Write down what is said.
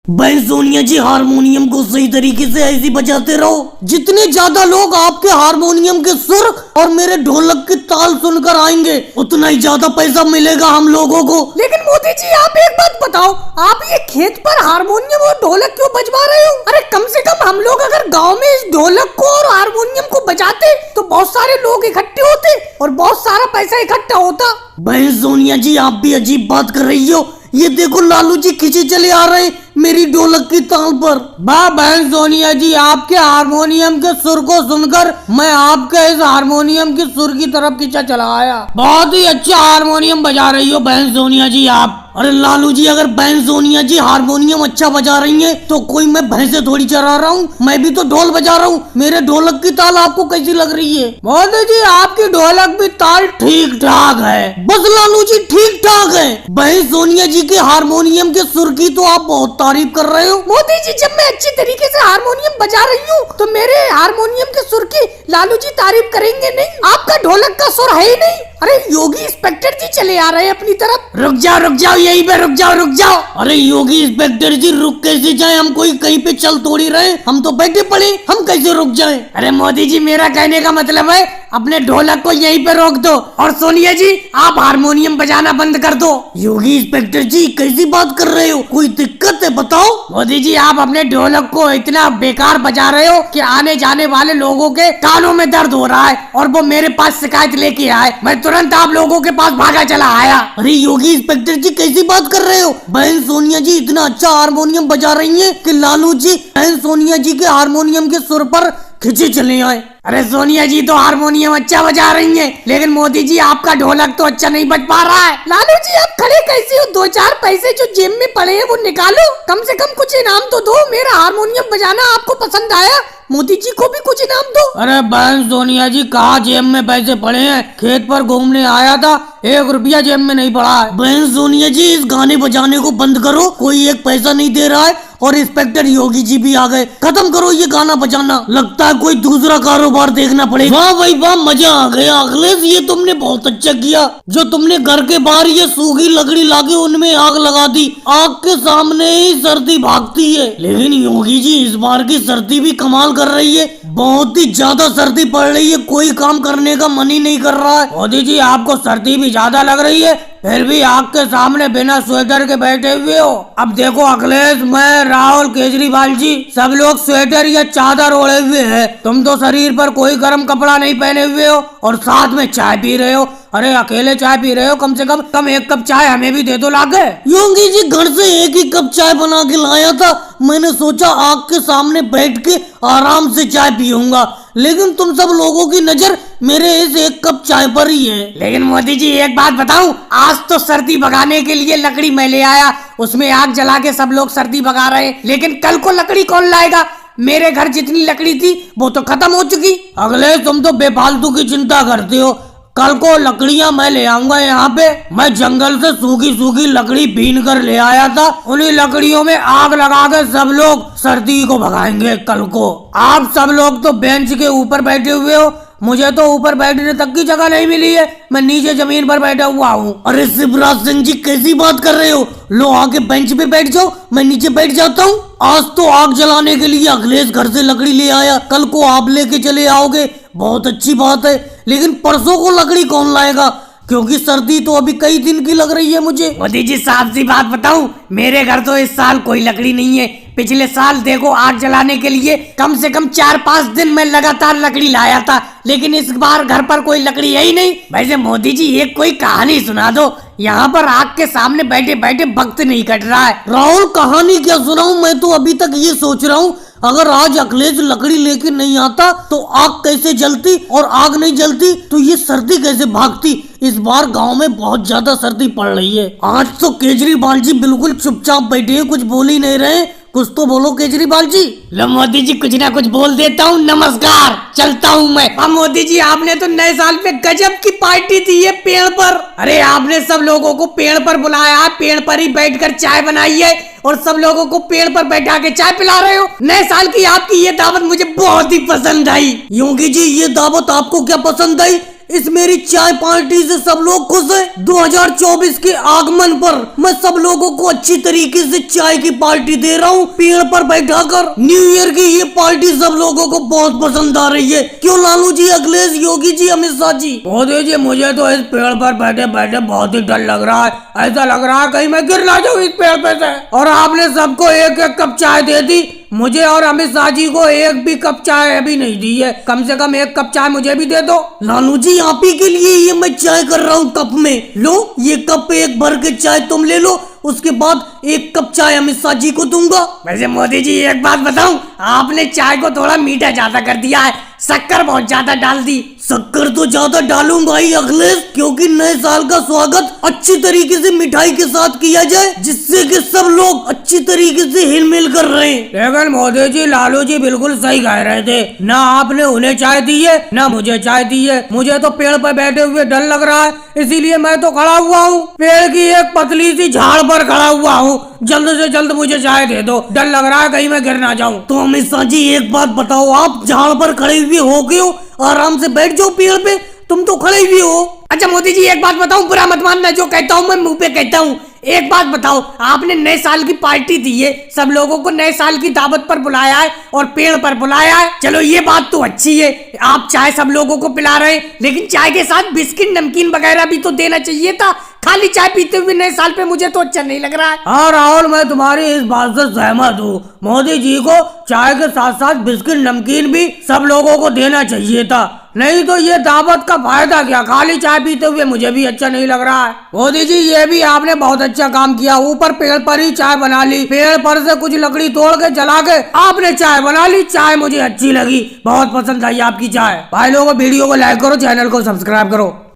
भाई सोनिया जी हारमोनियम को सही तरीके से ऐसे बजाते रहो, जितने ज्यादा लोग आपके हारमोनियम के सुर और मेरे ढोलक की ताल सुनकर आएंगे उतना ही ज्यादा पैसा मिलेगा हम लोगों को। लेकिन मोदी जी आप एक बात बताओ, आप ये खेत पर हारमोनियम और ढोलक क्यों बजवा रहे हो? अरे कम से कम हम लोग अगर गांव में इस ढोलक को और हारमोनियम को बजाते तो बहुत सारे लोग इकट्ठे होते और बहुत सारा पैसा इकट्ठा होता। भाई सोनिया जी आप भी अजीब बात कर रही हो, ये देखो लालू जी खींचे चले आ रहे हैं मेरी ढोलक की ताल पर। वाह बहन सोनिया जी, आपके हारमोनियम के सुर को सुनकर मैं आपके इस हारमोनियम की सुर की तरफ खींचा चला आया। बहुत ही अच्छा हारमोनियम बजा रही हो बहन सोनिया जी आप। अरे लालू जी अगर बहन सोनिया जी हारमोनियम अच्छा बजा रही हैं तो कोई मैं भैंसे थोड़ी चरा रहा हूँ, मैं भी तो ढोल बजा रहा हूँ। मेरे ढोलक की ताल आपको कैसी लग रही है? मोदी जी आपकी ढोलक भी ताल ठीक ठाक है। बस लालू जी ठीक ठाक है। बहन सोनिया जी के हारमोनियम के सुर की तो आप बहुत तारीफ कर रहे हो। मोदी जी जब मैं अच्छी तरीके से हारमोनियम बजा रही हूँ तो मेरे हारमोनियम के सुर की लालू जी तारीफ करेंगे नहीं? आपका ढोलक का सुर है ही नहीं। अरे योगी इंस्पेक्टर जी चले आ रहे हैं अपनी तरफ। रुक जाओ यहीं पे रुक जाओ। अरे योगी इंस्पेक्टर जी रुक कैसे जाए? हम कोई कहीं पे चल थोड़ी रहे, हम तो बैठे पड़े, हम कैसे रुक जाएं? अरे मोदी जी मेरा कहने का मतलब है अपने ढोलक को यहीं पे रोक दो और सोनिया जी आप हारमोनियम बजाना बंद कर दो। योगी इंस्पेक्टर जी कैसी बात कर रहे हो? कोई दिक्कत है बताओ? मोदी जी आप अपने ढोलक को इतना बेकार बजा रहे हो कि आने जाने वाले लोगों के कानों में दर्द हो रहा है और वो मेरे पास शिकायत लेके आए। मैं तुरंत आप लोगों के पास भागा चला आया। अरे योगी इंस्पेक्टर जी कैसी बात कर रहे हो? बहन सोनिया जी इतना अच्छा हारमोनियम बजा रही हैं कि लालू जी बहन सोनिया जी के हारमोनियम के सुर पर खींचे चले आए। अरे सोनिया जी तो हारमोनियम अच्छा बजा रही हैं, लेकिन मोदी जी आपका ढोलक तो अच्छा नहीं बज पा रहा है। लालू जी आप खड़े कैसे हो? 2-4 पैसे जो जेब में पड़े हैं वो निकालो, कम से कम कुछ इनाम तो दो। मेरा हारमोनियम बजाना आपको पसंद आया, मोदी जी को भी कुछ इनाम दो। अरे बहन सोनिया जी कहाँ जेब में पैसे पड़े हैं? खेत पर घूमने आया था, 1 रुपया जेब में नहीं पड़ा है। बहन सोनिया जी इस गाने बजाने को बंद करो, कोई एक पैसा नहीं दे रहा है और इंस्पेक्टर योगी जी भी आ गए। खत्म करो ये गाना बजाना, लगता है कोई दूसरा कारोबार देखना पड़ेगा। वाह भाई वाह, मजा आ गया अखिलेश, ये तुमने बहुत अच्छा किया जो तुमने घर के बाहर ये सूखी लकड़ी लाके उनमें आग लगा दी। आग के सामने ही सर्दी भागती है। लेकिन योगी जी इस बार की सर्दी भी कमाल कर रही है, बहुत ही ज्यादा सर्दी पड़ रही है, कोई काम करने का मन ही नहीं कर रहा है। मोदी जी आपको सर्दी भी ज्यादा लग रही है, फिर भी आग के सामने बिना स्वेटर के बैठे हुए हो। अब देखो अखिलेश, मैं राहुल केजरीवाल जी सब लोग स्वेटर या चादर ओढ़े हुए हैं, तुम तो शरीर पर कोई गर्म कपड़ा नहीं पहने हुए हो और साथ में चाय पी रहे हो। अरे अकेले चाय पी रहे हो, कम से कम 1 कप चाय हमें भी दे दो लाके। योगी जी घर से 1 ही कप चाय बना के लाया था, मैंने सोचा आग के सामने बैठ के आराम से चाय पीऊंगा, लेकिन तुम सब लोगों की नजर मेरे इस 1 कप चाय पर ही है। लेकिन मोदी जी एक बात बताऊं, आज तो सर्दी भगाने के लिए लकड़ी मैं ले आया, उसमें आग जला के सब लोग सर्दी भगा रहे हैं, लेकिन कल को लकड़ी कौन लाएगा? मेरे घर जितनी लकड़ी थी वो तो खत्म हो चुकी। अगले तुम तो बेफालतू की चिंता करते हो, कल को लकड़ियां मैं ले आऊंगा यहाँ पे। मैं जंगल से सूखी लकड़ी बीन कर ले आया था, उन्हीं लकड़ियों में आग लगा के सब लोग सर्दी को भगाएंगे कल को। आप सब लोग तो बेंच के ऊपर बैठे हुए हो, मुझे तो ऊपर बैठने तक की जगह नहीं मिली है, मैं नीचे जमीन पर बैठा हुआ हूँ। अरे शिवराज सिंह जी कैसी बात कर रहे हो? लो आके बेंच पे बैठ जाओ, मैं नीचे बैठ जाता हूँ। आज तो आग जलाने के लिए अखिलेश घर से लकड़ी ले आया, कल को आप लेके चले आओगे, बहुत अच्छी बात है, लेकिन परसों को लकड़ी कौन लाएगा? क्योंकि सर्दी तो अभी कई दिन की लग रही है मुझे। मोदी जी साफ सी बात बताऊं, मेरे घर तो इस साल कोई लकड़ी नहीं है। पिछले साल देखो आग जलाने के लिए कम से कम 4-5 दिन में लगातार लकड़ी लाया था, लेकिन इस बार घर पर कोई लकड़ी है ही नहीं। वैसे मोदी जी एक कोई कहानी सुना दो, यहाँ पर आग के सामने बैठे बैठे वक्त नहीं कट रहा है। राहुल कहानी क्या सुनाऊं, मैं तो अभी तक ये सोच रहा हूँ अगर आज अखिलेश लकड़ी लेके नहीं आता तो आग कैसे जलती, और आग नहीं जलती तो ये सर्दी कैसे भागती। इस बार गांव में बहुत ज्यादा सर्दी पड़ रही है। आज तो केजरीवाल जी बिल्कुल चुपचाप बैठे हैं, कुछ बोल ही नहीं रहे, कुछ तो बोलो केजरीवाल जी। लो मोदी जी कुछ ना कुछ बोल देता हूँ, नमस्कार, चलता हूँ मैं। अब मोदी जी आपने तो नए साल पे गजब की पार्टी दी है पेड़ पर। अरे आपने सब लोगों को पेड़ पर बुलाया, पेड़ पर ही बैठकर चाय बनाई है और सब लोगों को पेड़ पर बैठा के चाय पिला रहे हो। नए साल की आपकी ये दावत मुझे बहुत ही पसंद आई। योगी जी ये दावत आपको क्या पसंद आई? इस मेरी चाय पार्टी से सब लोग खुश हैं। 2024 के आगमन पर मैं सब लोगों को अच्छी तरीके से चाय की पार्टी दे रहा हूँ, पेड़ पर बैठाकर। न्यू ईयर की ये पार्टी सब लोगों को बहुत पसंद आ रही है। क्यों लालू जी, अखिलेश, योगी जी, अमित शाह जी? मोदी जी, मुझे तो इस पेड़ पर बैठे बैठे बहुत ही डर लग रहा है। ऐसा लग रहा है कहीं मैं गिर ना जाऊँ इस पेड़ पे से। और आपने सबको एक एक कप चाय दे दी, मुझे और अमित शाह जी को एक भी कप चाय अभी नहीं दी है। कम से कम एक कप चाय मुझे भी दे दो। लालू जी, आप ही के लिए ये मैं चाय कर रहा हूँ कप में। लो, ये कप एक भर के चाय तुम ले लो, उसके बाद एक कप चाय अमित शाह जी को दूंगा। वैसे मोदी जी, एक बात बताऊं, आपने चाय को थोड़ा मीठा ज्यादा कर दिया है, शक्कर बहुत ज्यादा डाल दी। शक्कर तो ज्यादा डालूं भाई अखिलेश, क्योंकि नए साल का स्वागत अच्छी तरीके से मिठाई के साथ किया जाए, जिससे कि सब लोग अच्छी तरीके से हिलमिल कर रहे हैं। लेकिन मोदी जी, लालू जी बिल्कुल सही कह रहे थे, ना आपने उन्हें चाय दी है ना मुझे चाय दी है। मुझे तो पेड़ पर बैठे हुए डर लग रहा है, इसीलिए मैं तो खड़ा हुआ हूँ, पेड़ की एक पतली सी झाड़ पर खड़ा हुआ हूँ। जल्द से जल्द मुझे चाय दे दो, डर लग रहा है कहीं मैं गिर ना जाऊँ। तो अमित शाह जी, एक बात बताओ, आप झाड़ पर खड़े हुए हो क्यों? आराम से बैठ जाओ पेड़ पे, तुम तो खड़े हुए हो। अच्छा मोदी जी, एक बात बताऊं, बुरा मत मानना, जो कहता हूं मैं मुंह पे कहता हूं। एक बात बताओ, आपने नए साल की पार्टी दी है, सब लोगों को नए साल की दावत पर बुलाया है और पेड़ पर बुलाया है। चलो ये बात तो अच्छी है, आप चाय सब लोगों को पिला रहे हैं, लेकिन चाय के साथ बिस्किट, नमकीन वगैरह भी तो देना चाहिए था। खाली चाय पीते हुए नए साल पे मुझे तो अच्छा नहीं लग रहा है। हाँ राहुल, मैं तुम्हारी इस बात से सहमत हूँ। मोदी जी को चाय के साथ साथ बिस्किट, नमकीन भी सब लोगों को देना चाहिए था, नहीं तो ये दावत का फायदा क्या? खाली चाय पीते हुए मुझे भी अच्छा नहीं लग रहा है। मोदी जी, ये भी आपने बहुत अच्छा काम किया, ऊपर पेड़ पर ही चाय बना ली, पेड़ पर से कुछ लकड़ी तोड़ के जला के आपने चाय बना ली। चाय मुझे अच्छी लगी, बहुत पसंद आई आपकी चाय। भाई लोगों, वीडियो को लाइक करो, चैनल को सब्सक्राइब करो।